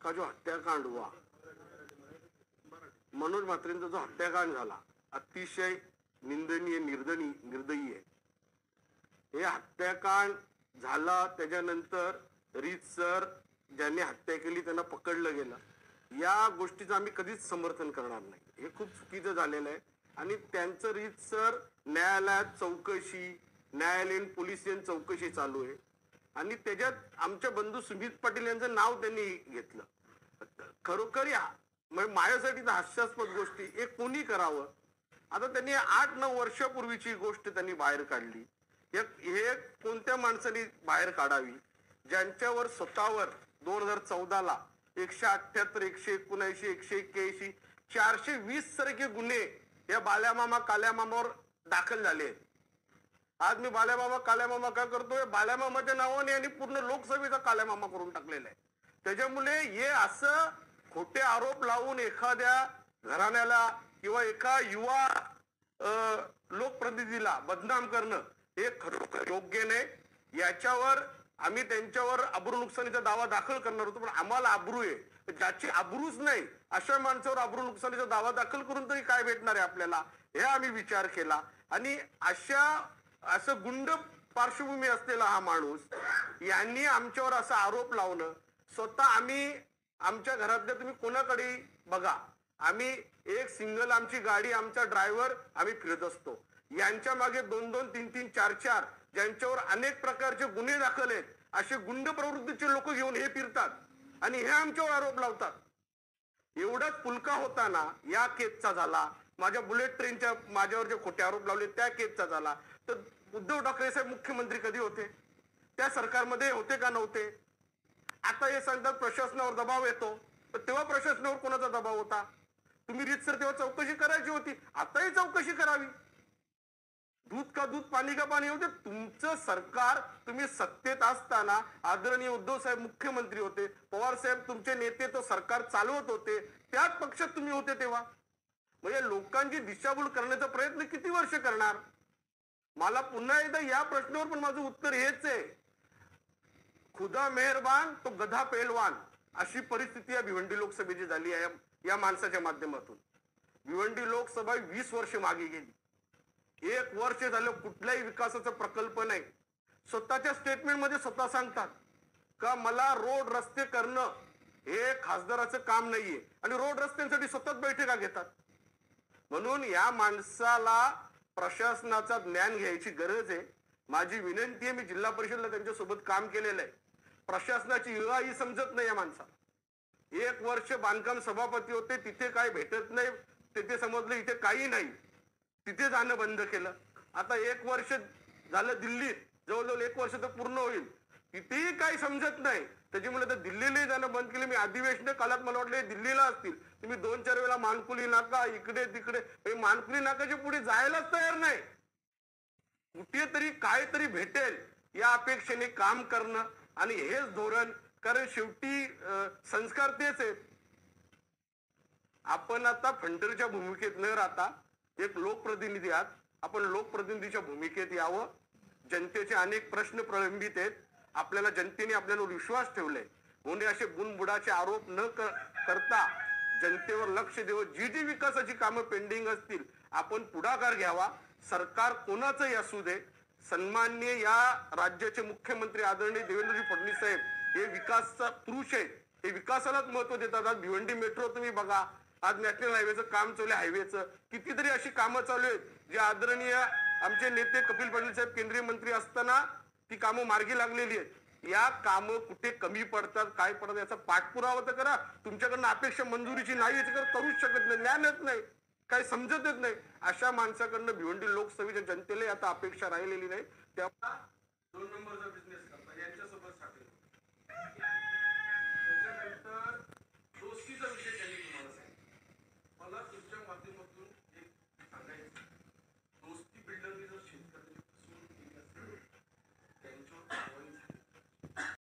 का जो हत्याकांड हुआ, मनोज म्हात्रेंचा जो हत्याकांड झाला, अतिशय निंदनीय, निर्दयी आहे. हे हत्याकांड झाला त्याच्यानंतर रीतसर ज्यांनी हत्या केली त्यांना पकडलं गेलं. या गोष्टीचं आम्ही कधीच समर्थन करणार नाही. हे खूप चुकीचं झालेलं आहे आणि त्यांचं रीतसर न्यायालयात चौकशी, न्यायालयीन पोलिसीय चौकशी चालू आहे आणि त्याच्यात आमच्या बंधू सुमित पाटील यांचं नाव त्यांनी घेतलं. खरोखर माझ्यासाठी तर हास्यास्पद गोष्टी हे कोणी करावं. आता त्यांनी 8-9 वर्षापूर्वीची गोष्ट त्यांनी बाहेर काढली. हे कोणत्या माणसाने बाहेर काढावी ज्यांच्यावर स्वतःवर 2014ला 178, 179, 181, 420 सारखे गुन्हे या बाल्यामामा काल्यामामावर दाखल झाले. आज मी बाल्यामामा काल्यामामा काय करतोय, बाल्यामामाच्या नावाने यांनी पूर्ण लोकसभेचा काल्यामामा करून टाकलेला आहे. त्याच्यामुळे हे असं खोटे आरोप लावून एखाद्या घराण्याला किंवा एका युवा लोकप्रतिनिधीला बदनाम करणं हे खरोखर योग्य नाही. याच्यावर आम्ही त्यांच्यावर अब्रू नुकसानीचा दावा दाखल करणार होतो, पण आम्हाला अब्रू आहे. ज्याची अब्रूच नाही अशा माणसावर अब्रू नुकसानीचा दावा दाखल करून तरी काय भेटणार आहे आपल्याला, हे आम्ही विचार केला. आणि असं गुंड पार्श्वभूमी असलेला हा माणूस यांनी आमच्यावर असा आरोप लावणं, स्वतः आम्ही आमच्या घरातल्या तुम्ही कोणाकडे बघा, आम्ही एक सिंगल आमची गाडी, आमचा ड्रायव्हर आम्ही फिरत असतो. यांच्या मागे 2-2, 3-3, 4-4 ज्यांच्यावर अनेक प्रकारचे गुन्हे दाखल आहेत असे गुंड प्रवृत्तीचे लोक घेऊन हे फिरतात आणि हे आमच्यावर आरोप लावतात. एवढाच पुलका होताना या केसचा झाला, माझ्या बुलेट ट्रेनच्या माझ्यावर जे खोटे आरोप लावले त्या केसचा झाला. तर उद्धव ठाकरे साहेब मुख्यमंत्री कधी होते, त्या सरकारमध्ये होते का नव्हते. आता हे सांगतात प्रशासनावर दबाव येतो, तर तेव्हा प्रशासनावर कोणाचा दबाव होता. तुम्ही रीतसर तेव्हा चौकशी करायची होती, आताही चौकशी करावी. दूध का दूध पाणी का पाणी होते. तुमचं सरकार, तुम्ही सत्तेत असताना आदरणीय उद्धव साहेब मुख्यमंत्री होते, पवार साहेब तुमचे नेते, तो सरकार चालवत होते, त्याच पक्षात तुम्ही होते तेव्हा. म्हणजे लोकांची दिशाभूल करण्याचा प्रयत्न किती वर्ष करणार. मला पुन्हा एकदा या प्रश्नावर पण माझं उत्तर हेच आहे, खुदा मेहरबान तो गधा पेलवान, अशी परिस्थिती या भिवंडी लोकसभेची झाली आहे. या माणसाच्या माध्यमातून भिवंडी लोकसभा 20 वर्ष मागे गेली. 1 वर्ष झालं कुठल्याही विकासाचा प्रकल्प नाही. स्वतःच्या स्टेटमेंटमध्ये स्वतः सांगतात का मला रोड रस्ते करणं हे खासदाराचं काम नाहीये आणि रोड रस्त्यांसाठी स्वतःच बैठका घेतात. म्हणून या माणसाला प्रशासनाचा ज्ञान घ्यायची गरज आहे. माझी विनंती आहे, मी जिल्हा परिषदला त्यांच्यासोबत काम केलेलं आहे. प्रशासनाची ही समजत नाही या माणसाला. 1 वर्ष बांधकाम सभापती होते, तिथे काय भेटत नाही, तिथे समजलं इथे काही नाही, तिथे जाणं बंद केलं. आता 1 वर्ष झालं दिल्लीत, जवळजवळ 1 वर्ष तर पूर्ण होईल, तिथेही काही समजत नाही. त्याच्यामुळे तर दिल्लीलाही जाणं बंद केलं. मी अधिवेशन कालात मला वाटलं दिल्लीला असतील, तुम्ही 2-4 वेळा मानकुली नाका इकडे तिकडे, मानकुली नाकाच्या पुढे जायलाच तयार नाही. कुठेतरी काहीतरी भेटेल या अपेक्षेने काम करणं आणि हेच धोरण, कारण शेवटी संस्कार तेच आहेत. आपण आता फंडरच्या भूमिकेत न राहता एक लोकप्रतिनिधी आहात, आपण लोकप्रतिनिधीच्या भूमिकेत यावं. जनतेचे अनेक प्रश्न प्रलंबित आहेत, आपल्याला जनतेने आपल्यावर विश्वास ठेवलाय म्हणून असे गुणबुडाचे आरोप न करता जनतेवर लक्ष देऊन जी विकासाची कामं पेंडिंग असतील आपण पुढाकार घ्यावा. सरकार कोणाचंही असू दे, सन्माननीय या राज्याचे मुख्यमंत्री आदरणीय देवेंद्रजी फडणवीस साहेब हे विकासाचा पुरुष आहेत, हे विकासालाच महत्व देतात. आज भिवंडी मेट्रो तुम्ही बघा, आज नॅशनल हायवेचं काम चालू आहे, हायवेचं कितीतरी अशी कामं चालू आहेत जे आदरणीय आमचे नेते कपिल पाटील साहेब केंद्रीय मंत्री असताना ती कामं मार्गी लागलेली आहेत. या कामं कुठे कमी पडतात, काय पडतात याचा पाठपुरावा तर करा. तुमच्याकडनं अपेक्षा मंजुरीची नाही याची करूच शकत नाही, ज्ञानच नाही, काही समजतच नाही. अशा माणसाकडनं भिवंडी लोकसभेच्या जनतेला आता अपेक्षा राहिलेली नाही. त्या 2 नंबरचा बिझनेस